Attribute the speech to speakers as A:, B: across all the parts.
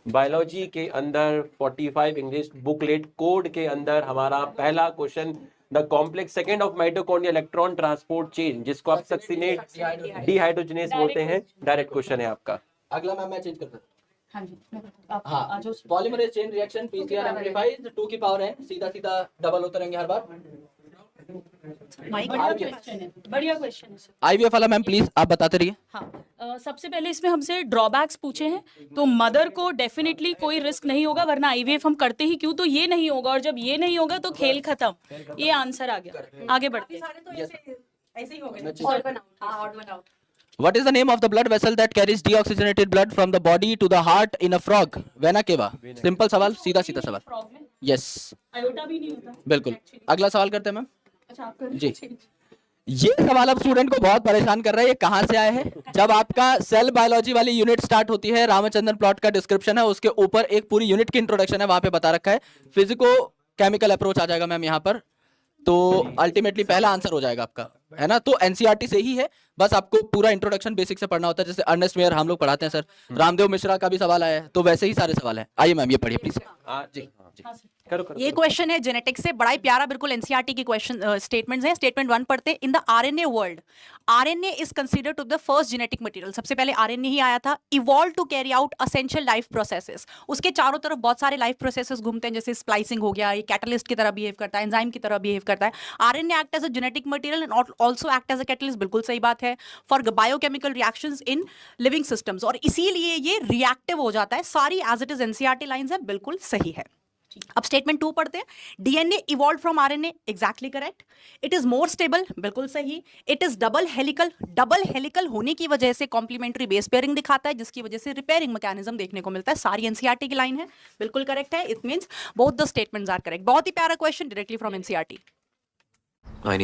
A: Biology के अंदर 45 English booklet code के अंदर हमारा पहला question, the complex second of mitochondria electron transport chain, जिसको आप सक्सिनेट डिहाइड्रोजनेस बोलते हैं, डायरेक्ट क्वेश्चन है आपका।
B: अगला मैम मैं चेंज करता हूँ।
C: हाँ जी,
B: हाँ, पॉलीमरेज चेन रिएक्शन पीसीआर एम्प्लीफाइज 2 की पावर है, सीधा सीधा डबल होते रहेंगे हर बार।
C: बढ़िया क्वेश्चन है।
B: आईवीएफ वाला मैम प्लीज आप बताते रहिए।
C: हाँ, सबसे पहले इसमें हमसे ड्रॉबैक्स पूछे हैं, तो मदर को डेफिनेटली कोई रिस्क नहीं होगा, वरना आईवीएफ हम करते ही क्यों, तो ये नहीं होगा, और जब ये नहीं होगा तो खेल खत्म। ये आंसर आ गया। आगे बढ़ते हैं।
D: ऐसे ही हो गए।
B: What is the name of the blood vessel that carries deoxygenated blood from the body to the heart in a frog? Vena cava. Simple सवाल, सीधा सीधा सवाल।
C: फ्रॉग में
B: यस,
C: आयोटा भी नहीं होता।
B: बिल्कुल। अगला सवाल करते हैं मैम।
C: अच्छा, आप कर
B: जी, ये सवाल अब स्टूडेंट को बहुत परेशान कर रहा है। ये कहाँ से आए हैं? जब आपका सेल बायोलॉजी वाली यूनिट स्टार्ट होती है, रामचंद्रन प्लॉट का डिस्क्रिप्शन है, उसके ऊपर एक पूरी यूनिट की इंट्रोडक्शन है, वहां पे बता रखा है। फिजिको केमिकल अप्रोच आ जाएगा मैम यहाँ पर, तो अल्टीमेटली पहला आंसर हो जाएगा आपका, है ना। तो एनसीईआरटी से ही है, बस आपको पूरा इंट्रोडक्शन बेसिक से पढ़ना होता है, जैसे अर्नेस्ट मेयर हम लोग पढ़ाते हैं सर, रामदेव मिश्रा का भी सवाल आया है, तो वैसे ही सारे सवाल हैं। आइए मैम ये पढ़िए प्लीज। जी
A: करो करो।
D: ये क्वेश्चन है जेनेटिक्स से, बड़ा ही प्यारा, बिल्कुल एनसीईआरटी की क्वेश्चन स्टेटमेंट्स हैं। स्टेटमेंट 1 पढ़ते हैं। In the RNA world, RNA is considered to the first genetic material. सबसे पहले आरएनए ही आया था। Evolve to carry out essential life processes, उसके चारों तरफ बहुत सारे लाइफ प्रोसेसेस घूमते हैं, जैसे स्प्लाइसिंग हो गया, ये कैटलिस्ट की तरह बिहेव करता है, एंजाइम की तरह बिहेव करता है। RNA act as a genetic material and also act as a catalyst, बिल्कुल सही बात है, for biochemical reactions in living systems, और इसीलिए ये रिएक्टिव हो जाता है। सारी as it is NCERT lines है, बिल्कुल सही है। अब स्टेटमेंट 2 पढ़ते हैं। DNA evolve from RNA, exactly correct. It is more stable, बिल्कुल सही। It is double helical, double helical होने की वजह से कॉम्प्लीमेंट्री बेस पेयरिंग दिखाता है, जिसकी वजह से रिपेयरिंग मैकेनिज्म देखने को मिलता है। सारी एनसीईआरटी की लाइन है, बिल्कुल करेक्ट है। It means both the statements are correct. बहुत ही प्यारा question directly from NCERT.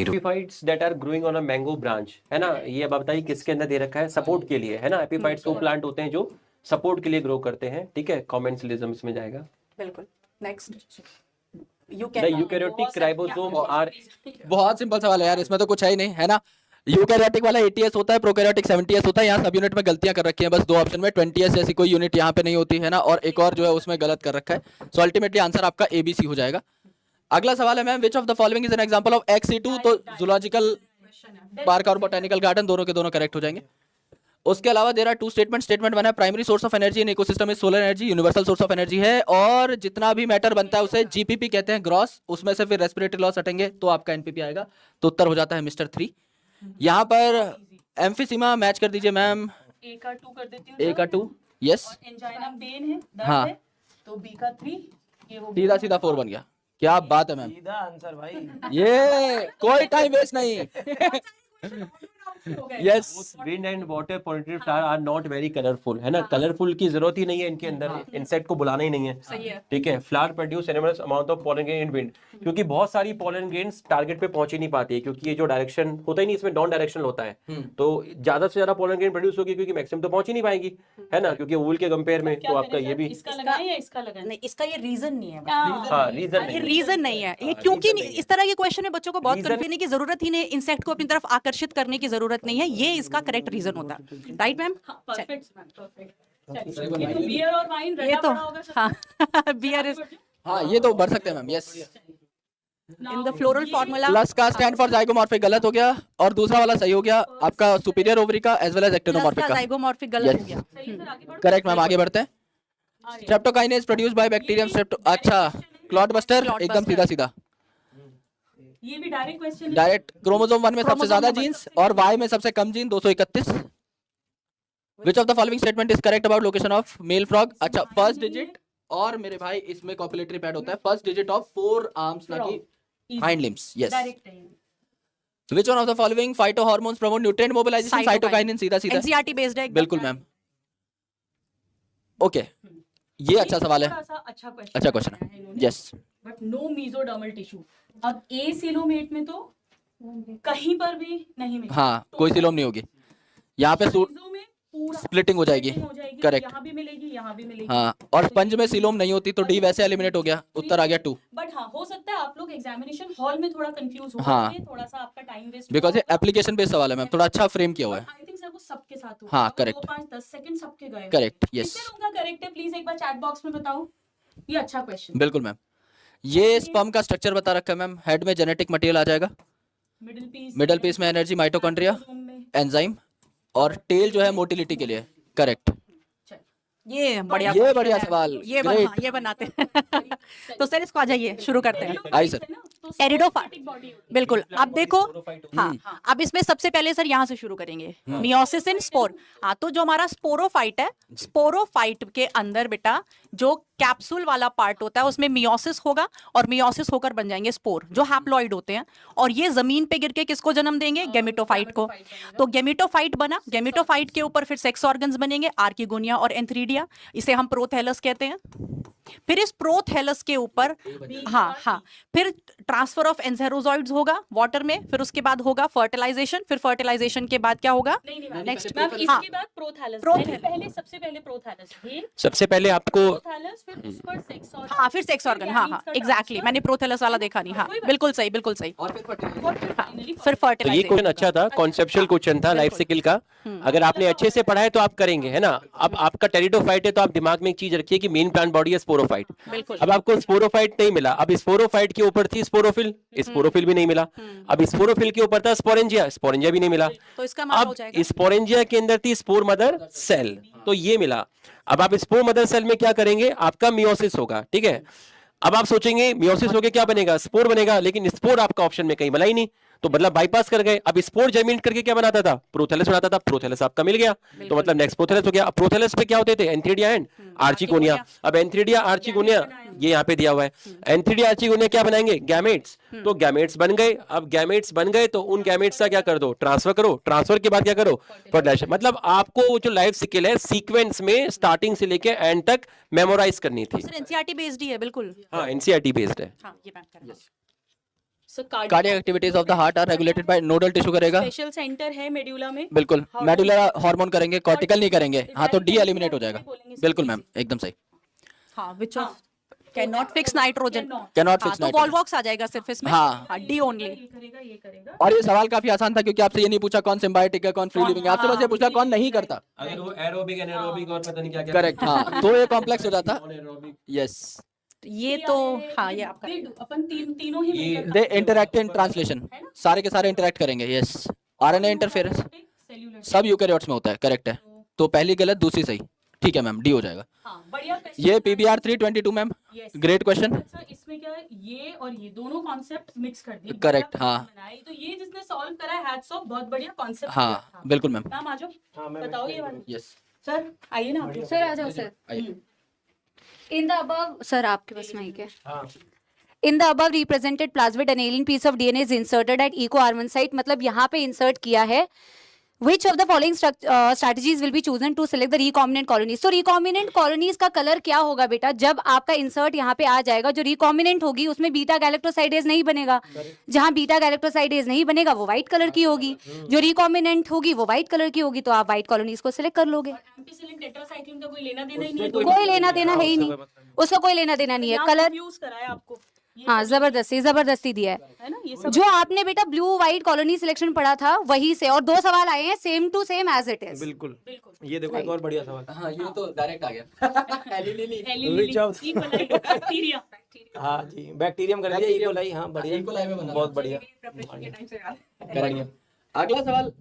A: Epiphytes that are growing on a mango branch, है ना। ये अब आप बताइए किसके अंदर दे रखा है? सपोर्ट के लिए, है ना। एपिफाइट्स वो प्लांट होते हैं जो सपोर्ट के लिए ग्रो करते हैं, ठीक है। कॉमेंसलिज्म इसमें जाएगा।
D: बिल्कुल। नेक्स्ट,
A: यूकैरियोटिक राइबोसोम आर,
B: बहुत सिंपल सवाल है यार, इसमें तो कुछ है ही नहीं, है ना। यूकैरियोटिक वाला 80s होता है, प्रोकैरियोटिक 70s होता है। यहाँ सब यूनिट में गलतियां कर रखी हैं, बस 2 ऑप्शन में 20s जैसी कोई यूनिट यहाँ पे नहीं होती है ना, और एक और जो है उसमें गलत कर रखा है। सो अल्टीमेटली आंसर आपका ABC हो जाएगा। अगला सवाल है ma'am, which of the following is an example of XC2? तो जूलॉजिकल पार्क और बोटेनिकल गार्डन, दोनों के दोनों करेक्ट हो जाएंगे। उसके अलावा देयर आर 2 स्टेटमेंट। स्टेटमेंट 1 है, primary source of energy in ecosystem is solar energy, universal source of energy है, और जितना भी मैटर बनता है उसे जीपीपी कहते हैं, ग्रॉस। उसमें से फिर रेस्पिरेटरी लॉस हटेंगे तो आपका एनपीपी आएगा, तो उत्तर हो जाता है मिस्टर 3। यहाँ पर एम्फीसीमा मैच कर दीजिए मैम।
C: A का 2 कर देती हूँ।
B: A का 2, यस।
C: एंजाइना पेन है, दर्द
B: हाँ।
C: है, तो B का 3, ये हो
B: सीधा सीधा 4 बन गया। क्या बात है मैम,
E: सीधा आंसर भाई।
B: ये कोई टाइम वेस्ट नहीं। Yes,
A: wind and water pollinated flower are not very colourful, है ना। कलरफुल की जरूरत ही नहीं है इनके अंदर, इंसेक्ट को बुलाना ही नहीं है, ठीक है। Flower produce enormous amount of pollen grain in wind, क्योंकि बहुत सारी पोलन ग्रेन्स टारगेट पे पहुंच ही नहीं पाती है, क्योंकि ये जो डायरेक्शन होता ही नहीं, इसमें नॉन डायरेक्शनल होता है, तो ज्यादा से ज्यादा पोलन ग्रेन प्रोड्यूस होगी, क्योंकि मैक्सिमम तो पहुंच ही नहीं पाएगी, है ना, क्योंकि वूल के कंपेयर में। तो आपका ये भी
C: इसका लगाएं या इसका लगाएं?
D: नहीं, इसका ये रीजन नहीं है।
A: हाँ, रीजन
D: ये रीजन नहीं है ये, क्योंकि इस तरह के क्वेश्चन में बच्चों को बहुत कंफ्यूजन की जरूरत ही नहीं, इंसेक्ट को अपनी तरफ आकर्षित करने की जरूरत नहीं है, ये इसका करेक्ट रीजन होता है। Right ma'am?
C: Perfect ma'am, perfect. ये तो बियर और वाइन
D: ये
C: रटा
D: तो
C: पड़ा होगा सब।
D: हाँ, बियर इज
B: हाँ ये तो भर सकते हैं ma'am, yes.
D: In the floral formula.
B: Plus का स्टैंड फॉर जाइगोमॉर्फिक गलत हो गया, और दूसरा वाला सही हो गया आपका, सुपीरियर ओवरी का एज वेल एज एक्टिनोमॉर्फिक का
D: जाइगोमॉर्फिक गलत हो गया।
C: सही है सर, आगे बढ़ो।
B: Correct ma'am. आगे बढ़ते हैं। Streptokinase produced by bacterium strepto, अच्छा क्लॉट बस्टर, एकदम सीधा सीधा
C: ये भी डायरेक्ट क्वेश्चन है।
B: डायरेक्ट। क्रोमोसोम 1 में सबसे ज्यादा जीन्स और Y में सबसे कम gene 231। Which of the following statement is correct about location of male frog? अच्छा, फर्स्ट डिजिट, और मेरे भाई इसमें कॉपुलेटरी पैड होता है, फर्स्ट डिजिट ऑफ 4 आर्म्स, ना कि हाइंड लिम्स, यस।
C: डायरेक्ट है।
B: Which one of the following phyto hormones promote nutrient mobilisation? Cytokinin, सीधा सीधा
D: एनसीईआरटी बेस्ड है।
B: बिल्कुल मैम। ओके, ये अच्छा सवाल है,
C: अच्छा क्वेश्चन,
B: अच्छा क्वेश्चन है, yes.
C: But no mesodermal tissue. अब ए सिलोमेट में तो कहीं पर भी नहीं मिलेगा।
B: हाँ, कोई सिलोम नहीं होगी यहाँ पे,
C: चीजों में पूरा
B: स्प्लिटिंग हो जाएगी, करेक्ट।
C: यहाँ भी मिलेगी, यहाँ भी मिलेगी।
B: हाँ, और स्पंज में सिलोम नहीं होती तो डी वैसे एलिमिनेट हो गया, उत्तर आ गया 2।
C: बट हाँ, हो सकता है आप लोग एग्जामिनेशन हॉल में थोड़ा कंफ्यूज हो
B: हाँ।
C: गए, थोड़ा सा आपका टाइम वेस्ट,
B: बिकॉज ये एप्लीकेशन बेस्ड सवाल है मैम, थोड़ा अच्छा फ्रेम किया हुआ है।
C: आई थिंक सर वो वो सबके साथ हुआ।
B: हाँ,
C: अगर
B: correct.
C: 2, 5, 10 सेकंड सबके गए।
B: करेक्ट, यस,
C: किससे दूंगा करेक्ट है? प्लीज एक बार चैट बॉक्स में बताओ। ये अच्छा क्वेश्चन।
B: बिल्कुल मैम। ये स्पर्म का स्ट्रक्चर बता रखा है मैम। हेड में जेनेटिक मटेरियल आ जाएगा, मिडल पीस में एनर्जी, माइटोकॉन्ड्रिया, एंजाइम, और टेल जो है मोटिलिटी के लिए। करेक्ट।
D: ये बढ़िया
B: ये
D: question
B: बढ़िया
D: है।
B: सवाल,
D: ये
B: great.
D: हाँ, ये बनाते हैं। तो सर इसको आ जाइए, शुरू करते हैं।
B: आई सर।
D: टेरिडोफाइट, बिल्कुल। अब देखो, हाँ, अब इसमें सबसे पहले सर यहाँ से शुरू करेंगे, मियोसिस इन स्पोर। हाँ, तो जो हमारा स्पोरोफाइट है, स्पोरोफाइट के अंदर बेटा जो कैप्सूल वाला पार्ट होता है उसमें मियोसिस होगा, और मियोसिस होकर बन जाएंगे स्पोर जो हैप्लॉइड होते हैं, और ये जमीन पे गिर के किसको जन्म देंगे? गेमिटोफाइट को। तो गेमिटोफाइट बना, गेमिटोफाइट के ऊपर फिर सेक्स ऑर्गन्स बनेंगे, आर्किगोनिया और एंथ्रीडिया, इसे हम प्रोथैलस कहते हैं। फिर इस प्रोथैलस के ऊपर हाँ, फिर ट्रांसफर ऑफ एंजेरोजॉइड्स होगा वाटर में, फिर उसके बाद होगा फर्टिलाइजेशन, फिर फर्टिलाइजेशन के बाद क्या होगा?
C: नेक्स्ट
D: हाँ,
C: इसके बाद प्रोथैलस। पहले सबसे पहले प्रोथैलस, फिर
A: सबसे पहले आपको
C: प्रोथैलस, फिर उस पर सेक्स ऑर्गन।
D: हाँ, फिर सेक्स ऑर्गन। हाँ, एग्जैक्टली, मैंने प्रोथैलस वाला देखा नहीं। हाँ, बिल्कुल सही, बिल्कुल सही।
B: और फिर
D: फिर
A: तो ये
D: फर्टिलाइजेशन।
A: क्वेश्चन अच्छा था, कॉन्सेप्चुअल क्वेश्चन था लाइफ साइकिल का। अगर आपने अच्छे से पढ़ा है तो आप करेंगे, है ना। अब आपका टेरिडोफाइट है तो आप दिमाग में एक चीज रखिए कि मेन प्लांट बॉडी है स्पोरोफाइट।
D: बिल्कुल।
A: अब आपको स्पोरोफाइट नहीं मिला, अब स्पोरोफाइट के ऊपर थी स्पोरोफिल, स्पोरोफिल भी नहीं मिला। अब स्पोरोफिल के ऊपर था स्पोरेंजिया, स्पोरेंजिया भी नहीं मिला।
D: तो इसका मतलब हो
A: अब
D: जाएगा
A: स्पोरेंजिया के अंदर थी स्पोर मदर सेल, तो ये मिला। अब आप स्पोर मदर सेल में क्या करेंगे? आपका मियोसिस होगा, ठीक है। अब आप सोचेंगे मियोसिस होके क्या बनेगा? स्पोर बनेगा, लेकिन स्पोर आपका ऑप्शन में कहीं मिला ही नहीं, तो मतलब बाईपास कर गए। अब स्पोर जर्मिनेट करके क्या बनाता था? प्रोथैलस बनाता था, प्रोथैलस आपका मिल गया, तो मतलब नेक्स्ट प्रोथैलस हो गया। अब प्रोथैलस पे क्या होते थे? Antheridia and archegonia. अब एंथ्रीडिया आर्चिगोनिया ये यहाँ पे दिया हुआ है, एंथ्रीडिया आर्चिगोनिया क्या बनाएंगे? गैमेट्स। तो गैमेट्स बन गए। अब गैमेट्स बन गए तो उन गैमेट्स का क्या कर दो? ट्रांसफर करो। ट्रांसफर के बाद क्या करो? फर्टिलाइजेशन। मतलब आपको वो जो लाइफ साइकिल है सीक्वेंस में स्टार्टिंग से लेके एंड तक मेमोराइज करनी थी।
D: सर एनसीईआरटी बेस्ड ही है, बिल्कुल।
A: हाँ, एनसीईआरटी बेस्ड है।
D: हाँ, ये मैम कर
C: So,
B: cardiac activities of the heart are regulated by nodal tissue करेगा।
C: स्पेशल सेंटर है मेडुला में।
B: बिल्कुल, मेडुलर हार्मोन करेंगे, कॉर्टिकल नहीं करेंगे। हाँ, तो डी एलिमिनेट हो जाएगा।
C: बोलेंगे
B: बिल्कुल मैम, एकदम सही।
D: हाँ, which of cannot fix nitrogen।
B: Cannot fix
D: हाँ, तो
B: nitrogen।
D: वॉल्वॉक्स आ जाएगा सिर्फ इसमें।
B: हाँ।
D: D only.
C: ये करेगा, ये करेगा।
B: और ये सवाल काफी आसान था क्योंकि आपसे ये नहीं पूछा कौन सिम्बायोटिक है कौन फ्री लिविंग है, आपसे बस ये पूछा कौन नहीं करता।
A: अगर वो एरोबिक एनारोबिक और पता नहीं क्या क्या
B: करेक्ट, हाँ, तो ये कॉम्प्लेक्स हो जाता। यस,
D: ये तो हाँ, ये आपका
C: अपन तीनों ही मिलकर
B: दे इंटरैक्ट इन ट्रांसलेशन, सारे के सारे इंटरैक्ट करेंगे। Yes, RNA interference
C: cellular.
B: सब यूकेरियोट्स में होता है। करेक्ट है, तो पहली गलत दूसरी सही। ठीक है मैम, डी हो जाएगा।
C: हाँ, बढ़िया question
B: ये
C: था।
B: PBR 322 ma'am,
C: Yes.
B: Great question.
C: अच्छा, इसमें क्या है? ये और ये दोनों कॉन्सेप्ट मिक्स कर दिए।
B: Correct,
C: बढ़िया
B: हाँ।
C: question बनाई। तो ये जिसने सॉल्व करा है, हैट्स ऑफ, बहुत बढ़िया कॉन्सेप्ट।
B: हाँ, बिल्कुल मैम।
C: मैम आ जाओ, बताओ ये वाला।
B: यस,
C: सर आइए ना आप।
E: सर आ जाओ सर।
B: आइए।
E: इन द अबव सर आपके पास माइक है। In the above represented plasmid annealing piece of DNA is inserted at Eco R one site, मतलब यहाँ पे इंसर्ट किया है। Which of the following strategies will be chosen to select the recombinant colonies? So recombinant colonies का colour क्या होगा बेटा? जब आपका इंसर्ट यहाँ पे आ जाएगा, जो recombinant होगी उसमें बीटा गैलेक्टोसाइडेज नहीं बनेगा। जहाँ बीटा गैलेक्टोसाइडेज नहीं बनेगा वो व्हाइट कलर की होगी, जो recombinant होगी वो व्हाइट कलर की होगी, तो आप व्हाइट कॉलोनीज को सिलेक्ट कर लोगे।
C: एम्पिसिलिन टेट्रासाइक्लिन का कोई लेना देना ही नहीं है।
E: कोई लेना देना है ही नहीं, उसका कोई लेना देना नहीं है। कलर
C: यूज कराया आपको। ये
E: हाँ, जबरदस्ती दिया
C: है ना, ये सब।
E: जो आपने बेटा ब्लू व्हाइट कॉलोनी सिलेक्शन पढ़ा था वही से, और 2 सवाल आए हैं same to same as it is.
F: बिल्कुल। ये देखो एक और बढ़िया सवाल।
B: हाँ, ये तो डायरेक्ट आ गया।
F: Which of-
C: bacteria.
F: हाँ जी, बैक्टीरियम कर दिया, इकोलाई। हाँ, बढ़िया,
B: इकोलाई में बना।
F: बहुत बढ़िया।
B: करेंगे। अगला सवाल,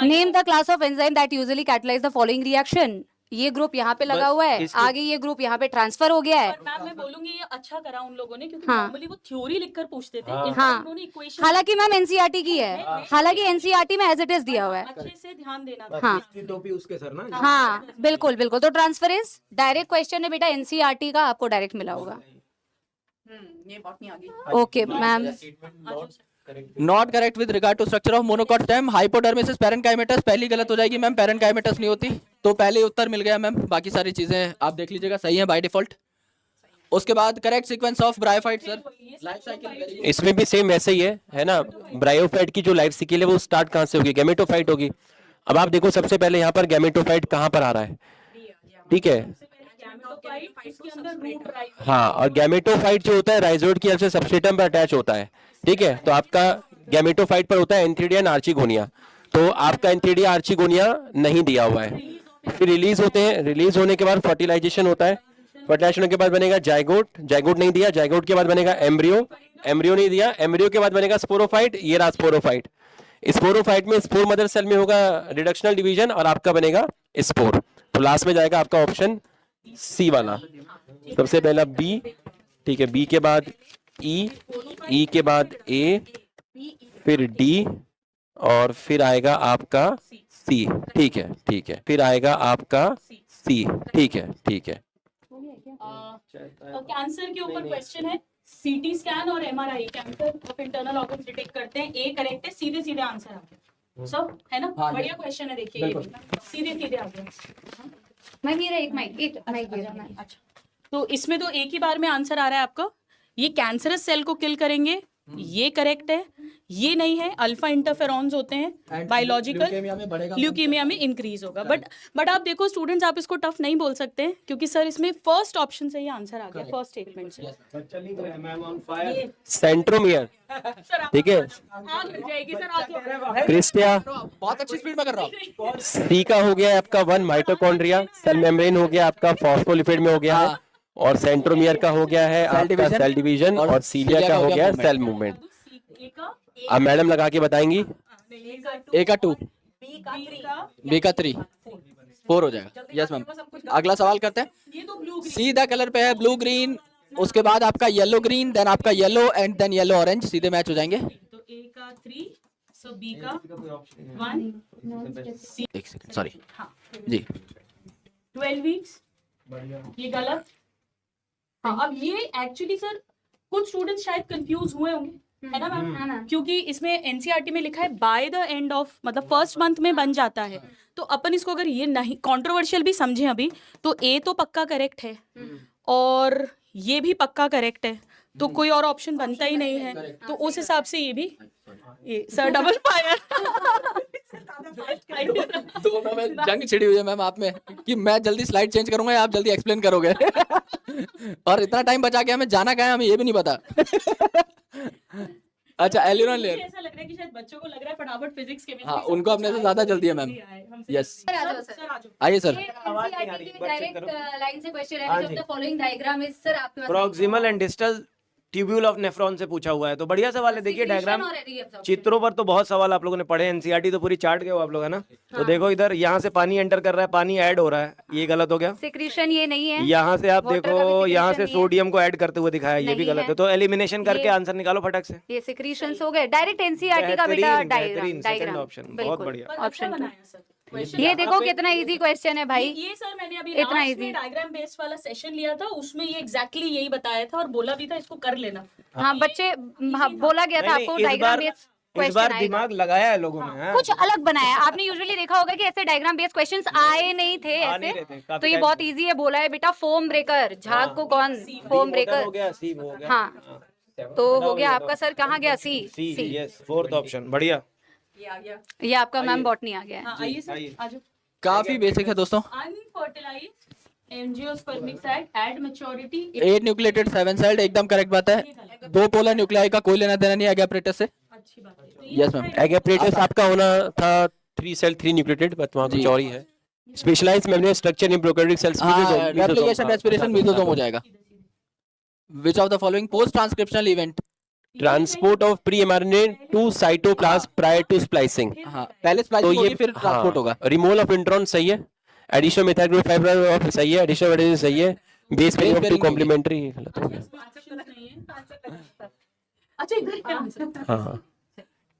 E: name the class of enzyme that usually catalyse the following reaction. ये ग्रुप यहाँ पे लगा हुआ है, आगे ये ग्रुप यहाँ पे ट्रांसफर हो गया है।
C: और मैम मैं बोलूंगी ये अच्छा करा उन लोगों ने, क्योंकि
E: हाँ।
C: नॉर्मली वो थ्योरी लिखकर पूछते थे। इस
E: हाँ।
C: बार उन्होंने इक्वेशन
E: हालांकि मैम एनसीईआरटी की है, हालांकि एनसीईआरटी में एज इट इज दिया हुआ है।
C: अच्छे से ध्यान देना था।
E: हाँ
F: टोपी उसके सर ना।
E: हाँ, बिल्कुल बिल्कुल। तो ट्रांसफर इज डायरेक्ट क्वेश्चन है बेटा, एनसीईआरटी का आपको डायरेक्ट मिला होगा।
D: ये बॉटनी आ गई।
E: Okay ma'am,
B: not correct with regard to structure of monocot stem, hypodermis parenchymatous. पहली गलत हो जाएगी मैम, पैरेन्काइमेटस नहीं होती, तो पहले उत्तर मिल गया मैम। बाकी सारी चीजें आप देख लीजिएगा, सही है बाय डिफॉल्ट। उसके बाद correct sequence of bryophyte sir, life cycle.
A: इसमें भी सेम वैसे ही है ना। ब्रायोफाइट की जो लाइफ साइकिल है वो स्टार्ट कहाँ से होगी? गैमेटोफाइट होगी। अब आप देखो सबसे पहले यहाँ पर गैमेटोफाइट कहाँ पर आ रहा है, ठीक है।
C: इसके अंदर रूट राइज।
A: हाँ, और गैमेटोफाइट जो होता है राइजोइड की हेल्प से सबस्ट्रेटम पर अटैच होता है, ठीक है। तो आपका गैमेटोफाइट पर होता है एंथ्रीडिया एंड आर्चिगोनिया। तो आपका एंथीडिया आर्चिगोनिया नहीं दिया हुआ है। फिर रिलीज होते हैं, रिलीज होने के बाद फर्टिलाइजेशन होता है, फर्टिलाइजेशन के बाद बनेगा जाइगोट, जाइगोट नहीं दिया, जाइगोट के बाद बनेगा एम्ब्रियो, एम्ब्रियो नहीं दिया, एम्ब्रियो के बाद बनेगा स्पोरोफाइट, ये रहा स्पोरोफाइट। स्पोरोफाइट में स्पोर मदर सेल में होगा रिडक्शनल डिवीजन और आपका बनेगा स्पोर। तो लास्ट में जाएगा आपका ऑप्शन सी वाला, सबसे पहला बी, ठीक है, बी के बाद ई, ई के बाद ए, फिर डी और फिर आएगा आपका सी, ठीक है, ठीक है, फिर आएगा आपका सी, ठीक है, ठीक है।
C: कैंसर के ऊपर क्वेश्चन है, सीटी स्कैन और MRI cancer of internal organs detect करते हैं, ए करेक्ट है, सीधे सीधे आंसर आ गया सब, है ना?
B: हाँ,
C: बढ़िया क्वेश्चन है, देखिए ये सीधे सीधे आ गया।
E: मैं मेरा एक माइक दे रहा हूँ।
C: अच्छा, तो इसमें तो एक ही बार में आंसर आ रहा है आपका, ये कैंसरस सेल को किल करेंगे, ये करेक्ट है, ये नहीं है, अल्फा इंटरफेरॉन्स होते हैं बायोलॉजिकल,
B: ल्यूकेमिया में बढ़ेगा,
C: ल्यूकीमिया में इंक्रीज होगा। बट आप देखो स्टूडेंट्स, आप इसको टफ नहीं बोल सकते हैं क्योंकि सर इसमें फर्स्ट ऑप्शन से ही आंसर आ गया, फर्स्ट स्टेटमेंट से।
A: सेंट्रोमियर, ठीक है,
C: आग लग जाएगी सर, आग
A: क्रिस्टिया,
B: बहुत अच्छी स्पीड में कर रहा हूँ।
A: सी का हो गया आपका 1 माइटोकॉन्ड्रिया, सेल मेम्ब्रेन हो गया आपका, फॉस्फोलिपिड में हो गया है, और सेंट्रोमियर का हो गया है आपका सेल डिवीजन, और सीलिया का हो गया है सेल मूवमेंट। अब मैडम लगा के बताएंगी।
B: ए का 2, बी का 3, 4 हो जाएगा। यस मैम, अगला सवाल करते हैं।
C: ये तो ब्लू
B: सीधा कलर पे है ब्लू ग्रीन, उसके बाद आपका येलो ग्रीन, देन आपका yellow and then yellow orange, सीधे मैच हो जाएंगे।
C: तो ए का 3, सो बी का 1, सी,
B: एक सेकंड, सॉरी
C: हाँ
B: जी।
C: 12 वीक्स, ये गलत। हाँ, अब ये एक्चुअली सर कुछ स्टूडेंट्स शायद कंफ्यूज हुए होंगे, है ना मैम? क्योंकि इसमें एनसीईआरटी में लिखा है बाय द एंड ऑफ, मतलब फर्स्ट मंथ में बन जाता है। तो अपन इसको अगर ये नहीं कंट्रोवर्शियल भी समझे अभी, तो ए तो पक्का करेक्ट है और ये भी पक्का करेक्ट है, तो कोई और ऑप्शन बनता ही नहीं है। तो उस हिसाब से ये भी, ये सर डबल फायर।
B: दोनों में जंग छिड़ी हुई है मैम आप में कि मैं जल्दी स्लाइड चेंज करूंगा या आप जल्दी एक्सप्लेन करोगे। और इतना टाइम बचा के हमें जाना कहाँ है हमें ये भी नहीं पता। अच्छा, एलियन लेयर,
C: ऐसा लग रहा है कि शायद बच्चों को लग रहा है फटाफट फिजिक्स केमिस्ट्री,
B: हाँ उनको अपने से ज्यादा जल्दी है मैम। यस,
C: सर आ जाओ।
B: आइए सर।
E: डायरेक्ट लाइन से क्वेश्चन है, जो the following diagram is, sir आपके पास
F: proximal and distal tubule of nephron से पूछा हुआ है, तो बढ़िया सवाल है। देखिए डायग्राम, चित्रों पर तो बहुत सवाल आप लोगों ने पढ़े, एनसीईआरटी तो पूरी चार्ट गए हो आप लोग, है ना? तो देखो इधर, यहाँ से पानी एंटर कर रहा है, पानी ऐड हो रहा है, ये गलत हो गया।
E: सिक्रीशन ये नहीं है,
F: यहाँ से आप
E: Water का भी
F: देखो,
E: secretion
F: यहाँ से
E: नहीं है।
F: सोडियम को ऐड करते हुए दिखाया, ये भी
E: नहीं
F: गलत
E: है।
F: है। तो एलिमिनेशन करके
E: ये-
F: आंसर निकालो फटक से।
E: ये सिक्रीशंस हो गए। डायरेक्ट एनसीईआरटी का बेटा
F: बेहतरीन,
E: डायग्राम,
F: बेहतरीन, second
E: डायग्राम
F: option, बहुत बढ़िया।
E: ऑप्शन
C: बनाया सर।
E: ये देखो कितना इजी क्वेश्चन है भाई।
C: ये सर मैंने अभी
E: इतना
C: लास्ट
E: easy।
C: में डायग्राम बेस्ड वाला सेशन लिया था, उसमें ये एग्जैक्टली यही बताया था और बोला भी था इसको कर लेना।
E: हाँ बच्चे, हाँ, बोला गया था आपको
F: नहीं,
E: डायग्राम बेस्ड
F: इस बार
E: क्वेश्चन
F: दिमाग लगाया है लोगों ने, हाँ।
E: कुछ अलग बनाया। आपने यूजुअली देखा होगा कि ऐसे डायग्राम बेस्ड क्वेश्चंस आए नहीं थे
F: आ नहीं
E: ऐसे,
F: रहे थे, काफी
E: तो ये
F: time
E: बहुत इजी है। बोला है बेटा फोम ब्रेकर, झाग को कौन फोम
F: हो
E: ब्रेकर,
F: गया, सी हो गया।
E: हाँ तो हो गया आपका सर। कहाँ गया सी?
F: सी, यस, फोर्थ ऑप्शन, बढ़िया।
C: ये आ गया।
E: ये आपका मैम बॉटनी आ गया है।
C: हाँ आइए सर, आ जाओ।
B: काफी बेसिक है दोस्तों।
C: Unfertilised angiospermic sac at maturity,
B: 8 nucleated 7 celled, एकदम करेक्ट बात है। 2 पोलर न्यूक्लियाई का कोई लेना देना नहीं है एगैप्रेटस से।
C: अच्छी बात है। तो ये
B: यस मैम।
A: एगैप्रेटस आपका होना था 3 सेल 3 न्यूक्लिएटेड, बट वहां कुछ और ही है। Specialised membrane structure in prokaryotic cells,
B: replication respiration mesosome हो जाएगा। Which of the following post transcriptional event?
A: Transport of pre mRNA to cytoplasm prior to splicing.
B: हाँ, पहले
A: तो
B: स्प्लाइसिंग
A: ये
B: होगी फिर ट्रांसपोर्ट होगा।
A: रिमूवल ऑफ इंट्रॉन सही है, addition methyl group fibre of सही है, एडिशन एडिशन सही है, base pairing of two complementary गलत हो गया।
C: अच्छा इधर क्या आंसर?
A: हाँ,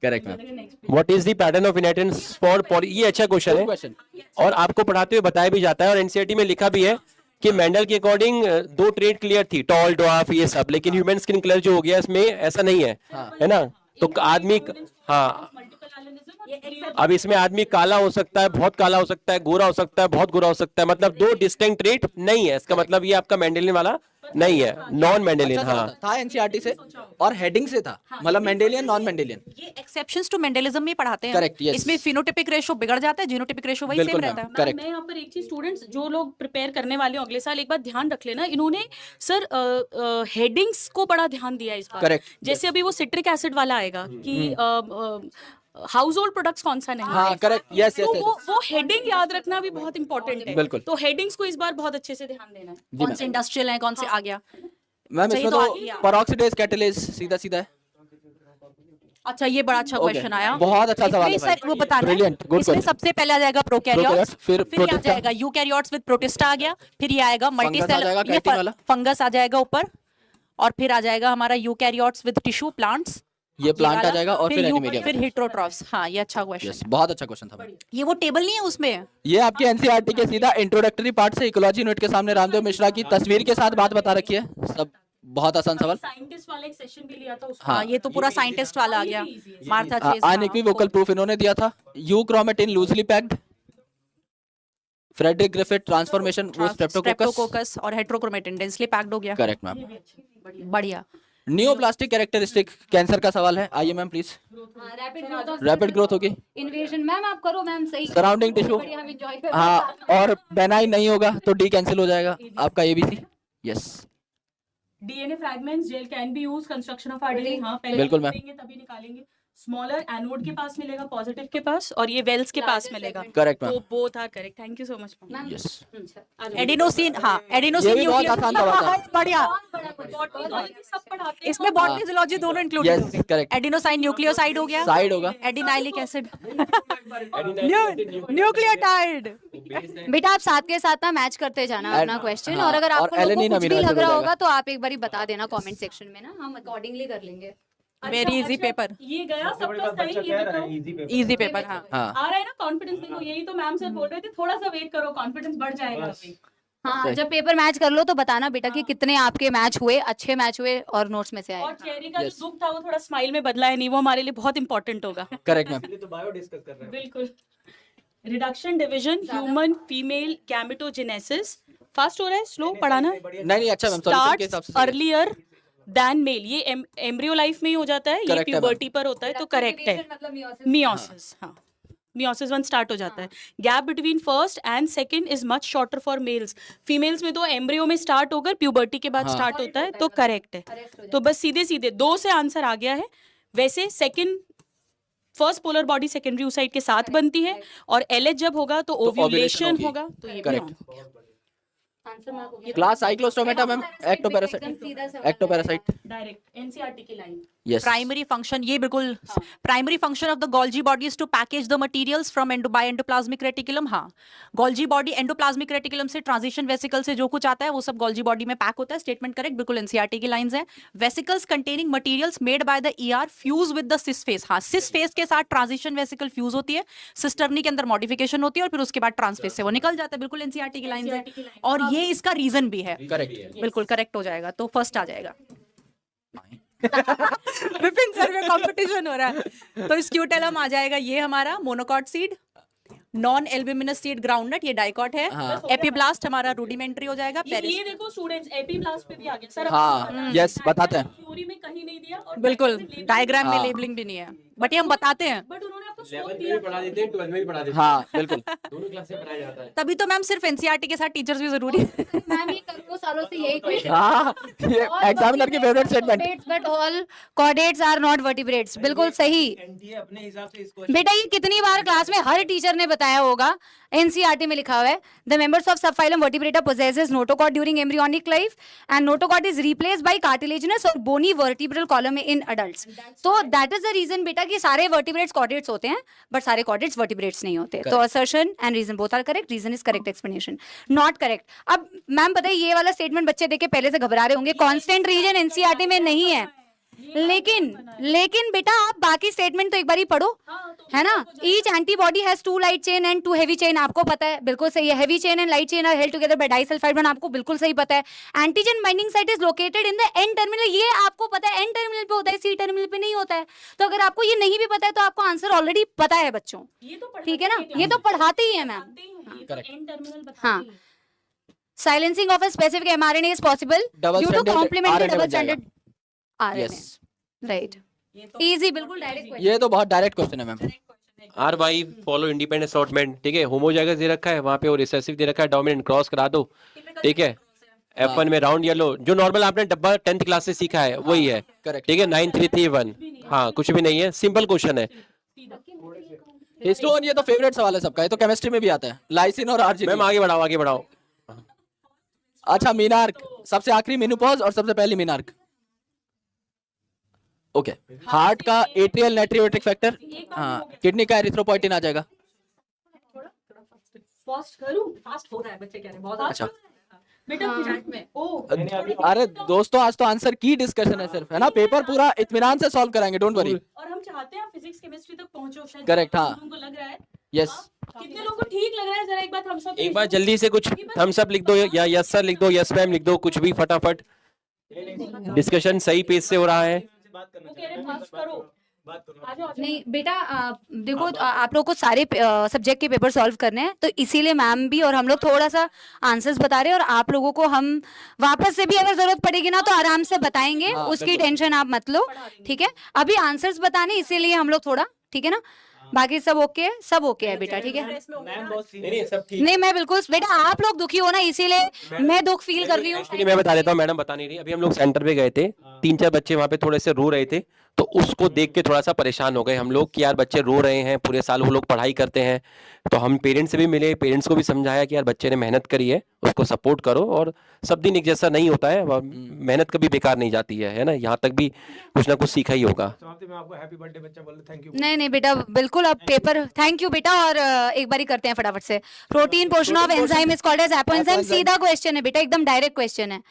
B: correct ma'am.
A: What is the pattern of inheritance for poly, ये अच्छा क्वेश्चन है
B: क्वेश्चन
A: और आपको पढ़ाते हुए बताया भी जाता है, और एनसीईआरटी में लिखा भी है कि मेंडल के अकॉर्डिंग 2 ट्रेड क्लियर थी, टॉल, ड्वार्फ, ये सब, लेकिन ह्यूमन स्किन कलर जो हो गया इसमें ऐसा नहीं है, है ना? तो आदमी, हाँ, अब इसमें आदमी काला हो सकता है, बहुत काला हो सकता है, गोरा हो सकता है, बहुत गोरा हो सकता है, मतलब 2 डिस्टिंक्ट ट्रेट नहीं है। इसका मतलब ये आपका मेंडेलियन वाला नहीं है, नॉन मेंडेलियन। हाँ,
B: था एनसीईआरटी से और हेडिंग से था, मतलब मेंडेलियन नॉन मेंडेलियन।
D: ये एक्सेप्शंस टू मेंडेलिज्म में पढ़ाते हैं।
B: Correct, yes.
D: इसमें फिनोटिपिक रेशो बिगड़ जाता है, जीनोटिपिक रेशो वही सेम
B: बिल्कुल
D: रहता है।
B: Ma'am, correct.
C: मैं यहाँ पर एक चीज, स्टूडेंट्स जो लोग प्रिपेयर करने वाले हो अगले साल, एक बात ध्यान रख लेना, इन्होंने सर हेडिंग्स को बड़ा ध्यान दिया इस बार।
B: Correct,
C: जैसे अभी वो सिट्रिक एसिड वाला आएगा कि हाउस होल्ड प्रोडक्ट्स कौन सा नहीं है।
B: हाँ करेक्ट, यस
C: तो
B: यस
C: वो हेडिंग याद रखना भी बहुत इंपॉर्टेंट है।
B: बिल्कुल।
C: तो हेडिंग्स को इस बार बहुत अच्छे से ध्यान देना है।
B: जी
D: कौन से इंडस्ट्रियल है, कौन से आ गया।
B: मैम,
D: सही
B: इसमें
D: तो आ
B: तो
D: गया।
B: पेरोक्सिडेज कैटलिस्ट सीधा सीधा है।
D: अच्छा, ये बड़ा अच्छा
B: Okay.
D: क्वेश्चन आया।
B: बहुत अच्छा सवाल है
D: इसमें
B: भाई।
D: सर वो बताना है।
B: Brilliant, good
D: इसमें
B: question.
D: सबसे पहले आ जाएगा प्रोकैरियोट्स,
B: Prokaryotes, फिर
D: फिर ये आ
B: Protista।
D: जाएगा यूकैरियोट्स विद प्रोटिस्टा आ गया, फिर ये आएगा
B: Fungus आ
D: मल्टीसेल,
B: जाएगा,
D: ये
B: chitin वाला।
D: फंगस आ जाएगा ऊपर, और फिर आ जाएगा हमारा यूकैरियोट्स विद टिश्यू प्लांट्स,
B: ये प्लांट आ
D: वाला।
B: जाएगा और फिर एनिमेलिया।
D: फिर हेटेरोट्रॉफ्स। हाँ, ये अच्छा क्वेश्चन
B: यस, बहुत अच्छा क्वेश्चन था भाई।
D: ये वो टेबल नहीं है उसमें।
B: ये आपके एनसीईआरटी के सीधा इंट्रोडक्टरी पार्ट से इकोलॉजी यूनिट के सामने रामदेव मिश्रा की तस्वीर के साथ बात बता रखी है। सब बहुत आसान सवाल।
C: साइंटिस्ट वाला एक सेशन भी लिया था उसमें।
B: हाँ,
D: हाँ, ये तो पूरा साइंटिस्ट वाला आ गया। Martha chess.
B: अनइक्विवोकल प्रूफ इन्होंने दिया था। Euchromatin loosely packed, Frederick Griffith transformation वो स्ट्रेप्टोकोकस।
D: स्ट्रेप्टोकोकस और हेटेरोक्रोमेटिन डेंसली पैक्ड हो गया।
B: Correct ma'am.
D: बढ़िया।
B: नियोप्लास्टिक कैरेक्टरिस्टिक कैंसर का सवाल है, आइए मैम प्लीज। रैपिड ग्रोथ होगी,
E: इन्वेजन मैम आप करो मैम सही
B: सराउंडिंग टिश्यू।
E: बढ़िया, हम एंजॉय कर
B: हाँ, और बेनाइन नहीं होगा तो डी कैंसिल हो जाएगा आपका ABC. Yes
C: DNA fragments gel can be use construction of rDNA. हाँ, पहले
B: बिल्कुल मैम।
C: निकालेंगे तभी निकालेंगे। स्मॉलर एनोड के पास मिलेगा, पॉजिटिव के पास, और ये वेल्स के पास मिलेगा।
B: करेक्ट
C: तो
B: ma'am.
C: Both are correct. Thank you so much ma'am.
B: Yes,
D: adenosine, हाँ
B: ये
D: एडिनोसिन
B: भी बहुत आसान सवाल था।
D: बढ़िया।
C: सब पढ़ाते हैं।
D: इसमें बॉटनी जूलॉजी दोनों इंक्लूडेड हो
B: यस
D: गए।
B: करेक्ट,
D: एडिनोसाइन न्यूक्लियोसाइड हो गया,
B: साइड होगा।
D: Adenylic acid, nucleotide.
E: बेटा आप साथ के साथ ना मैच करते जाना अपना क्वेश्चन,
B: हाँ,
E: और अगर
B: और
E: आपको लोगों
B: alanine
E: को कुछ भी
B: amino acid
E: लग रहा
B: हो
E: होगा
B: जाएगा।
E: तो आप एक बार बता देना कमेंट सेक्शन में ना, हम अकॉर्डिंगली कर लेंगे।
D: वेरी इजी पेपर,
C: ये गया सबका सही। ये बताओ
D: इजी पेपर। हाँ,
B: हाँ
C: आ रहा है ना कॉन्फिडेंस। देखो यही तो मैम सर बोल रहे थे, थोड़ा सा वेट करो, कॉन्फिडेंस बढ़ जाएगा अभी।
E: हाँ,
B: सही।
E: जब पेपर मैच कर लो तो बताना बेटा कि कितने आपके मैच हुए, अच्छे मैच हुए और नोट्स में से आए।
C: और चेहरे का
B: Yes.
C: जो दुख था वो थोड़ा स्माइल में बदला है नहीं, वो हमारे लिए बहुत इंपॉर्टेंट होगा।
B: Correct ma'am.
F: तो बायो डिस्कस कर रहे हैं।
C: बिल्कुल। Reduction division human female gametogenesis fast हो रहा है, स्लो पढ़ाना।
B: नहीं अच्छा मैम, सॉल्यूशन के हिसाब
C: स्टार्ट्स
B: से
C: अर्लियर देन मेल। ये एम्ब्रियो लाइफ में ही हो जाता है, ये
B: Correct है, ma'am.
C: प्यूबर्टी पर होता है, तो करेक्ट है। मियोसिस, हाँ, मियोसिस 1 स्टार्ट हो जाता है। Gap between first and second is much shorter for mails. Females में तो एम्ब्रियो में स्टार्ट होकर प्यूबर्टी के बाद
B: हाँ।
C: स्टार्ट होता है, तो करेक्ट है। तो बस सीधे सीधे 2 से आंसर आ गया है। वैसे second first polar body secondary oocyte के साथ बनती है, और एलएच जब होगा तो
B: ovulation
C: ओव्यूलेशन
B: होगी।
C: होगा, तो ये भी
B: Correct.
C: wrong।
B: Class cyclostomata ma'am, ectoparasite.
C: Direct NCERT की लाइन।
B: यस,
D: प्राइमरी फंक्शन, ये बिल्कुल primary function of the Golgi body is to package the materials from by endoplasmic reticulum. हाँ, गोल्जी बॉडी एंडोप्लाज्मिक रेटिकुलम से ट्रांजिशन वेसिकल से जो कुछ आता है वो सब गोल्जी बॉडी में पैक होता है। स्टेटमेंट करेक्ट, बिल्कुल एनसीईआरटी की लाइंस हैं। Vesicles containing materials made by the ER fuse with the cis face. हाँ, सिस फेस के साथ ट्रांजिशन वेसिकल फ्यूज होती है, सिस्टर्नी के अंदर मॉडिफिकेशन होती है, और फिर उसके बाद ट्रांसफेस से वो निकल जाता है। बिल्कुल एनसीईआरटी की लाइंस है, और ये इसका रीजन भी है।
B: करेक्ट।
D: बिल्कुल करेक्ट हो जाएगा, तो फर्स्ट आ जाएगा। विपिन सर में कंपटीशन हो रहा है। तो स्क्यूटेलम आ जाएगा, ये हमारा monocot seed, non albuminous seed groundnut, ये डाइकॉट है।
B: हाँ।
D: एपिब्लास्ट हमारा रूडिमेंट्री हो जाएगा।
C: ये देखो स्टूडेंट्स, एपीब्लास्ट पे भी आ गया सर।
B: हाँ, यस बताते हैं।
C: थ्योरी में कहीं नहीं दिया, और
D: बिल्कुल डायग्राम में
B: हाँ।
D: लेबलिंग भी नहीं है, बट ये हम बताते हैं।
C: बट उन्होंने आपको स्कोप दिया।
A: पढ़ा देते हैं, 12th में भी पढ़ा देते हैं।
B: हाँ बिल्कुल।
A: दोनों क्लास से पढ़ाया जाता है।
D: तभी तो मैम सिर्फ एनसीईआरटी के साथ टीचर्स भी जरूरी है।
E: मैम ये करोड़ों सालों से यही क्वेश्चन
B: हाँ, ये एग्जामिनर की favourite statement.
E: But all chordates are not vertebrates. बिल्कुल सही
F: एनटीए अपने हिसाब से इसको
E: बेटा। ये कितनी बार क्लास में हर टीचर ने बताया होगा, एनसीईआरटी में लिखा हुआ है, the members of subphylum vertebrata possesses नोटोकॉट during embryonic life and नोटोकॉट is replaced by cartilaginous और बोनी वर्टिब्रल कॉलम इन अडल्ट्स। तो दैट इज द रीजन बेटा कि सारे वर्टिब्रेट्स कॉर्डेट्स होते हैं, बट सारे कॉर्डेट्स वर्टिब्रेट्स नहीं होते। तो assertion and reason both are correct. Reason is correct, explanation not correct. अब मैम बताइए, ये वाला स्टेटमेंट बच्चे देख के पहले से घबरा रहे होंगे, कांस्टेंट रीजन एनसीईआरटी में नहीं है। लेकिन बेटा आप बाकी स्टेटमेंट तो एक बार ही पढ़ो, है ना। Each antibody has 2 light chain and 2 heavy chain, आपको पता है, बिल्कुल सही है। Heavy chain and light chain are held together by disulphide bond, आपको बिल्कुल सही पता है। Antigen binding site is located in the N terminal, ये आपको पता है, एन टर्मिनल पे होता है, सी टर्मिनल पे नहीं होता है। तो अगर आपको ये नहीं भी पता है तो आपको आंसर ऑलरेडी पता है बच्चों,
C: ये तो
E: ठीक है ना। ये तो पढ़ाते ही है मैम।
C: करेक्ट।
E: हाँ, silencing of a specific mRNA is possible
B: Double
E: due to
B: stranded
E: complementary
B: RNA
E: double
B: बन जाएगा।
E: stranded RNA.
B: Yes,
E: Right. Easy, बिल्कुल डायरेक्ट क्वेश्चन।
B: ये तो बहुत डायरेक्ट क्वेश्चन है ma'am.
A: R Y follow independent assortment, ठीक है। होमोजाइगस दे रखा है वहाँ पे, और रिसेसिव दे रखा है, डोमिनेंट क्रॉस करा दो, ठीक है। F1 में राउंड येलो, जो नॉर्मल आपने डब्बा 10th क्लास से सीखा है वही है,
B: करेक्ट।
A: ठीक है। 9331, हाँ कुछ भी नहीं है, सिंपल क्वेश्चन है।
B: हिस्टोन ये तो फेवरेट सवाल है सबका, ये तो केमिस्ट्री में भी आता है, लाइसिन और आर्जिनिन।
A: मैम आगे बढ़ाओ, आगे बढ़ाओ।
B: अच्छा मीनार्क, सबसे आखिरी मेनोपॉज और सबसे पहली मीनार्क। ओके, हार्ट का एट्रियल नाइट्रोमेट्रिक फैक्टर, हाँ, किडनी का एरिथ्रोपोइटिन आ जाएगा।
D: फास्ट करूं, फास्ट हो रहा है, बच्चे कह रहे हैं बहुत
B: अच्छा,
C: बेटा फिजिक्स में ओ
B: अरे दोस्तों आज तो आंसर की डिस्कशन है सिर्फ, है ना, पेपर पूरा इत्मीनान से सॉल्व कराएंगे, डोंट वरी।
C: और हम चाहते हैं फिजिक्स केमिस्ट्री तक पहुंचो शायद।
B: Correct, हाँ।
C: लोगों को लग रहा है,
B: यस,
C: कितने लोगों को ठीक लग रहा है, जरा एक बात हम सब
A: एक बार जल्दी से कुछ थम्स अप लिख दो, या यस सर लिख दो, यस मैम लिख दो, कुछ भी फटाफट। डिस्कशन सही पेज से हो रहा है।
C: वो कह रहे हैं फास्ट करो। आ जाओ, आ जाओ।
E: नहीं बेटा, देखो आप लोग को सारे सब्जेक्ट के पेपर सॉल्व करने हैं, तो इसीलिए मैम भी और हम लोग थोड़ा सा आंसर्स बता रहे हैं, और आप लोगों को हम वापस से भी अगर जरूरत पड़ेगी ना तो आराम से बताएंगे,
B: हाँ,
E: उसकी टेंशन आप मत लो, ठीक है। अभी आंसर्स बताने इसीलिए हम लोग थोड़ा, ठीक है ना, बाकी सब ओके है, सब ओके है बेटा, ठीक है।
F: मैम बहुत
A: नहीं सब ठीक।
E: नहीं मैं बिल्कुल, बेटा आप लोग दुखी हो ना, इसीलिए मैं दुख फील कर रही हूँ।
A: एक्चुअली मैं बता देता हूँ, मैडम बता नहीं रही। अभी हम लोग सेंटर पे गए थे, 3-4 बच्चे वहाँ पे थोड़े से रो रहे थे, तो उसको देख के थोड़ा सा परेशान हो गए हम लोग कि यार बच्चे रो रहे हैं, पूरे साल वो लोग पढ़ाई करते हैं। तो हम पेरेंट्स से भी मिले, पेरेंट्स को भी समझाया कि यार बच्चे ने मेहनत करी है, उसको सपोर्ट करो, और सब दिन एक जैसा नहीं होता है, मेहनत कभी बेकार नहीं जाती है ना। यहाँ तक भी कुछ ना कुछ सीखा ही होगा।
F: समाप्ति में आपको हैप्पी बर्थडे बच्चा बोल रहे, थैंक यू।
E: नहीं नहीं बेटा बिल्कुल, अब पेपर, थैंक यू बेटा, और एक बारी करते हैं फटाफट से। Protein portion of enzyme is called as apoenzyme, सीधा क्वेश्चन है बेटा, एकदम डायरेक्ट क्वेश्चन है।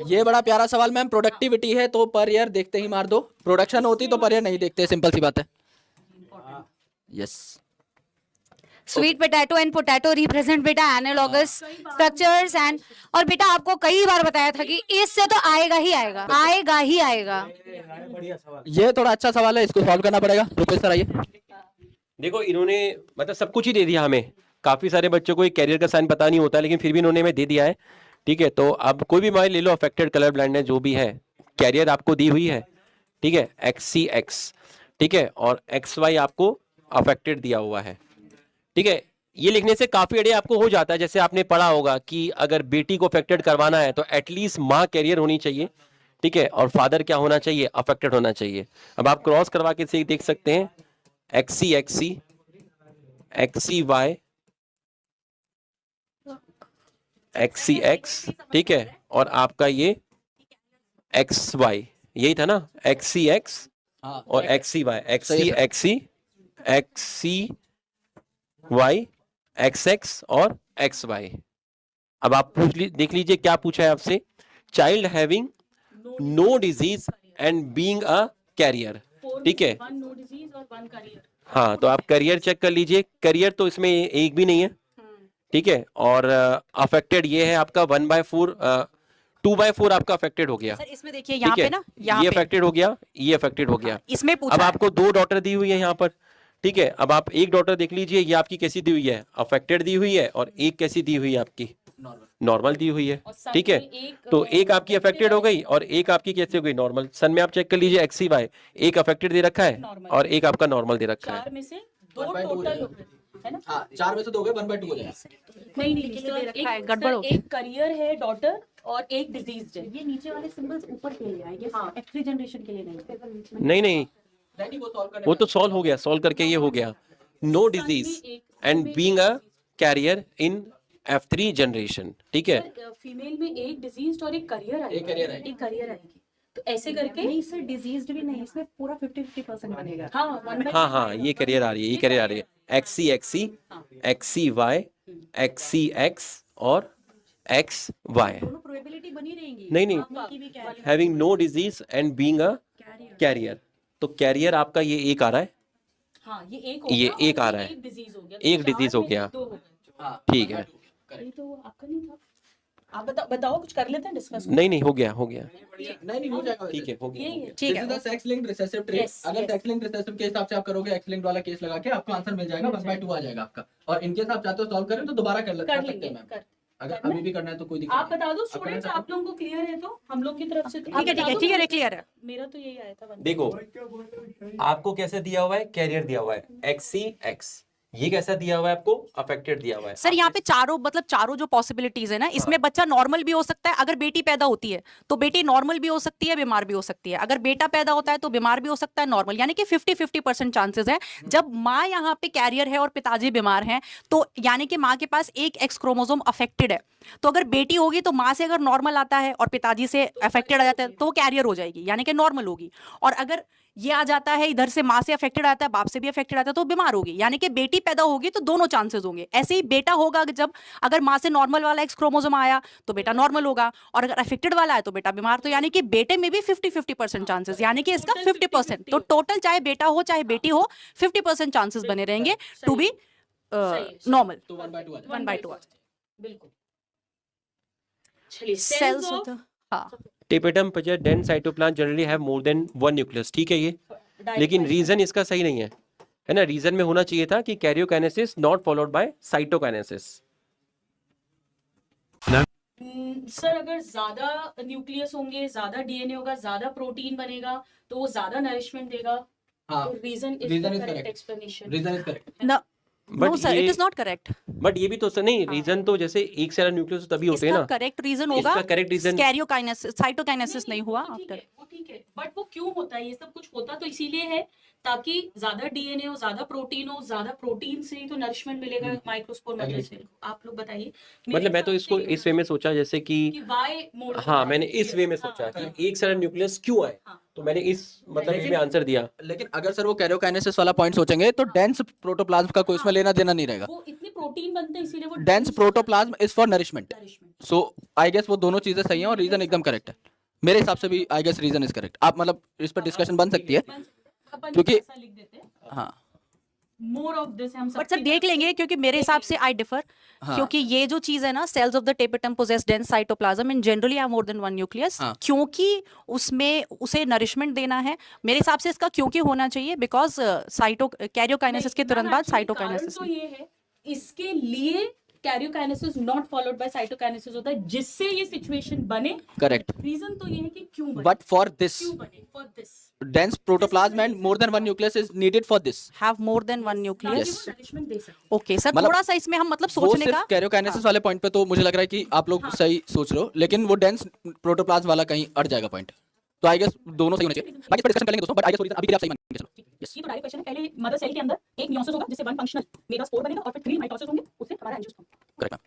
B: ये बड़ा प्यारा सवाल मैम, प्रोडक्टिविटी है तो पर ईयर देखते ही मार दो, प्रोडक्शन होती तो पर ईयर नहीं देखते, सिंपल सी बात है। Yes,
E: sweet potato and potato represent बेटा एनालॉगस स्ट्रक्चर्स एंड, और बेटा आपको कई बार बताया था कि इससे तो आएगा ही आएगा, आएगा ही आएगा।
F: बढ़िया सवाल।
B: ये थोड़ा अच्छा सवाल है, इसको सॉल्व करना पड़ेगा। रुपेश सर आइए।
A: देखो इन्होंने मतलब सब कुछ ही दे दिया हमें। काफी सारे बच्चों को एक कैरियर का साइन पता नहीं होता, लेकिन फिर भी इन्होंने हमें दे दिया है, ठीक है। तो अब कोई भी माइल ले लो, अफेक्टेड, कलर ब्लाइंडनेस जो भी है, कैरियर आपको दी हुई है, ठीक है, XCX, ठीक है, और XY आपको अफेक्टेड दिया हुआ है, ठीक है। ये लिखने से काफी आइडिया आपको हो जाता है। जैसे आपने पढ़ा होगा कि अगर बेटी को अफेक्टेड करवाना है तो एटलीस्ट माँ कैरियर होनी चाहिए, ठीक है, और फादर क्या होना चाहिए, अफेक्टेड होना चाहिए। अब आप क्रॉस करवा के से देख सकते हैं, XCXC, XCY, XCX, ठीक है, और आपका ये XY, यही था ना, XCX
B: हाँ,
A: और XCY,
B: सही है
A: XCXC, XCY, XX और XY। अब आप देख लीजिए क्या पूछा है आपसे, child having no disease and being a carrier, ठीक है।
C: वन नो डिजीज और वन करियर।
A: हाँ, तो आप करियर चेक कर लीजिए, करियर तो इसमें एक भी नहीं है, ठीक है, और अफेक्टेड ये है आपका 1/4, 2/4 आपका अफेक्टेड हो गया,
D: सर इसमें देखिए यहाँ
A: ठीक
D: पे
A: है,
D: ना, यहाँ
A: ये
D: पे
A: अफेक्टेड हो गया, ये अफेक्टेड हो गया।
D: इसमें
A: अब
D: पूछा है।
A: आपको 2 डॉटर दी हुई है यहाँ पर, ठीक है। अब आप एक डॉटर देख लीजिए, ये आपकी कैसी दी हुई है, अफेक्टेड दी हुई है, और एक कैसी दी हुई है आपकी, नॉर्मल दी हुई है, ठीक है। तो एक आपकी अफेक्टेड हो गई और एक आपकी कैसे हो गई, नॉर्मल। सन में आप चेक कर लीजिए, XCY, एक अफेक्टेड दे रखा है और एक आपका नॉर्मल दे रखा है।
C: 4 में से 2 टोटल है ना।
B: हाँ, 4 में से 2 गए, 1/2 हो जाएगा।
C: नहीं
D: नीचे दे
C: सर,
D: रखा है,
C: एक
D: गड़बड़ हो
C: सर, एक करियर है डॉटर और एक डिजीज है।
D: ये नीचे वाले सिंबल्स ऊपर के लिए आएंगे, F3 जनरेशन के लिए नहीं।
A: नहीं नहीं, वो तो सॉल्व हो गया, सॉल्व करके ये हो गया, no disease and being a carrier in F3 generation, ठीक है।
C: फीमेल में एक डिजीज और एक करियर आएगी,
B: एक career आएगी।
C: एक करियर आएगी, तो ऐसे करके
D: नहीं सर, डिजीज्ड भी नहीं, इसमें पूरा 50-50% बनेगा।
C: हाँ 1/2
A: हाँ हाँ, ये करियर आ रही है, ये करियर आ रही है, XCXC, XCY, XCX और XY।
D: दोनों प्रोबेबिलिटी बनी रहेंगी।
A: नहीं नहीं,
D: आपकी भी क्या
A: having no disease and being a carrier, तो कैरियर आपका ये एक आ रहा है,
C: हाँ ये एक हो
A: ये
C: गया
A: एक
C: और
A: आ रहा है,
C: एक डिजीज हो गया,
A: एक disease हो गया।
C: 2 हो गए।
A: ठीक है।
C: ये तो आपका नहीं था, आप बताओ कुछ कर लेते हैं डिस्कस।
A: नहीं नहीं, हो गया हो गया,
B: नहीं हो जाएगा,
A: ठीक है, हो गया, हो
C: यही
A: गया।
C: है,
D: ठीक है।
B: This is the sex linked recessive trait.
C: Yes,
B: अगर
C: yes.
B: सेक्स लिंक्ड रिसेसिव के हिसाब से आप करोगे, एक्स लिंक्ड वाला केस लगा के आपको आंसर मिल जाएगा, 1/2 आ जाएगा आपका। और इनके साथ चाहते हो सॉल्व करें तो दोबारा कर सकते
C: लेंगे
B: हैं मैम,
C: कर।
B: अगर
C: करना
B: अभी भी करना है तो कोई दिक्कत
C: आप
B: नहीं।
C: बता दो
B: आप
C: स्टूडेंट्स,
B: करना
C: आप लोगों को क्लियर है तो हम लोग की तरफ से तो
D: ठीक है, ठीक है, ठीक है, क्लियर है।
C: मेरा तो यही आया था 1/2।
A: देखो आपको कैसे दिया हुआ है, कैरियर दिया हुआ है, XCX, ये कैसा दिया हुआ है आपको? अफेक्टेड दिया हुआ है
D: सर यहाँ पे चारों जो पॉसिबिलिटीज है ना, इसमें बच्चा नॉर्मल भी हो सकता है, अगर बेटी पैदा होती है तो बेटी नॉर्मल भी हो सकती है, बीमार भी हो सकती है, अगर बेटा पैदा होता है तो बीमार भी हो सकता है, नॉर्मल, यानी कि 50-50% चांसेस है। जब माँ यहाँ पे कैरियर है और पिताजी बीमार हैं, तो यानी कि माँ के पास एक एक्स क्रोमोसोम अफेक्टेड है, तो अगर बेटी होगी तो माँ से अगर नॉर्मल आता है और पिताजी से अफेक्टेड आ जाता है तो वो कैरियर हो जाएगी, यानी कि नॉर्मल होगी। और अगर ये आ जाता है इधर से, माँ से अफेक्टेड आता है, बाप से भी अफेक्टेड आता है, तो बीमार होगी, यानी कि बेटी पैदा होगी तो दोनों चांसेस होंगे। ऐसे ही बेटा होगा, जब अगर माँ से नॉर्मल वाला एक्स क्रोमोसोम आया तो बेटा नॉर्मल होगा, और अगर अफेक्टेड वाला है तो बेटा बीमार, तो यानी कि बेटे में भी 50-50% चांसेस, यानी कि इसका 50%, तो टोटल चाहे बेटा हो चाहे बेटी हो 50% चांसेस बने रहेंगे टू बी नॉर्मल।
B: तो 1/2 आ जाएगा।
D: 1/2
C: बिल्कुल। चलिए,
D: cells
C: cells
D: of
C: of
D: the, हाँ
A: tapetum possess dense cytoplasm generally have more than one nucleus, ठीक है ये, लेकिन रीजन इसका सही नहीं है ना? रीजन में होना चाहिए था कि karyokinesis not followed by cytokinesis.
C: Sir अगर ज्यादा न्यूक्लियस होंगे, ज्यादा डीएनए होगा, ज्यादा प्रोटीन बनेगा तो वो ज्यादा नरिशमेंट देगा।
B: हाँ,
C: तो reason is
B: reason
C: the
B: is
C: correct
B: correct.
C: Explanation.
B: Reason is correct.
D: No
A: But
D: sir, it
A: ये-
D: इज नॉट करेक्ट।
A: बट ये भी तो नहीं, रीजन तो जैसे एक से ज्यादा न्यूक्लियस तभी होते हैं
D: इसका
A: ना।
D: करेक्ट रीजन होगा
A: इसका करेक्ट रीजन
D: कैरियोकाइनेसिस, साइटोकाइनेसिस नहीं हुआ आफ्टर।
C: वो ठीक है, बट वो क्यों होता है? ये सब कुछ होता तो इसीलिए है ताकि ज्यादा डीएनए हो, ज्यादा प्रोटीन हो, ज्यादा प्रोटीन से ही तो नरिशमेंट मिलेगा माइक्रोस्पोर मदर से। आप लोग बताइए।
A: मतलब मैं तो इसको इस वे में सोचा जैसे कि
C: व्हाई मोड।
A: हाँ, मैंने इस वे में सोचा कि एक से ज्यादा न्यूक्लियस क्यों आए,
C: हाँ।
A: तो मैंने इस मतलब वे में आंसर दिया।
B: लेकिन अगर सर वो कैरियोकाइनेसिस वाला पॉइंट सोचेंगे तो डेंस प्रोटोप्लाज्म का कोई इसमें लेना देना नहीं रहेगा।
C: वो इतने प्रोटीन बनते हैं इसीलिए वो
B: dense protoplasm is for nourishment.
C: Nourishment.
B: So I guess वो दोनों चीजें सही हैं और रीजन एकदम करेक्ट है मेरे हिसाब से भी। I guess reason is correct. आप मतलब इस पर डिस्कशन बन सकती है क्योंकि
C: लिख देते हैं
B: हाँ
C: मोर ऑफ दिस हम सब।
D: बट सर देख लेंगे, क्योंकि मेरे हिसाब से आई डिफर,
B: हाँ।
D: क्योंकि ये जो चीज है ना, cells of the tapetum possess dense cytoplasm in generally have more than one nucleus,
B: हाँ।
D: क्योंकि उसमें उसे नरिशमेंट देना है। मेरे हिसाब से इसका क्योंकि होना चाहिए बिकॉज साइटो कैरियोकाइनेसिस के तुरंत बाद साइटोकाइनेसिस।
C: तो ये है, इसके लिए karyokinesis not followed by cytokinesis होता है जिससे ये सिचुएशन बने।
B: करेक्ट।
C: रीजन तो ये है कि क्यों बने,
B: बट फॉर दिस
C: क्यों बने for this
B: dense protoplasm and more than one nucleus is needed for this.
D: Have more than one nucleus.
B: Yes.
C: Nourishment दे सकते हैं।
D: ओके सर,
B: मतलब
D: थोड़ा सा इसमें हम मतलब
B: वो
D: सोचने
B: सिर्फ
D: का।
B: कैरियोकाइनेसिस वाले पॉइंट पे तो मुझे लग रहा है कि आप लोग सही सोच रहे हो, लेकिन वो डेंस प्रोटोप्लाज्म वाला कहीं अड़ जाएगा पॉइंट। तो आई गेस दोनों सही होने चाहिए। बाकी इस पर डिस्कशन करेंगे दोस्तों, बट आई गेस रीजन अभी के लिए आप सही मान के चलो। यस
C: ये तो डायरेक्ट क्वेश्चन है। पहले मदर सेल के अंदर एक मियोसिस होगा जिससे वन फंक्शनल मेगास्पोर बनेगा और फिर 3 माइटोसिस होंगे, उससे हमारा एंजियोस्पर्म।
B: करेक्ट।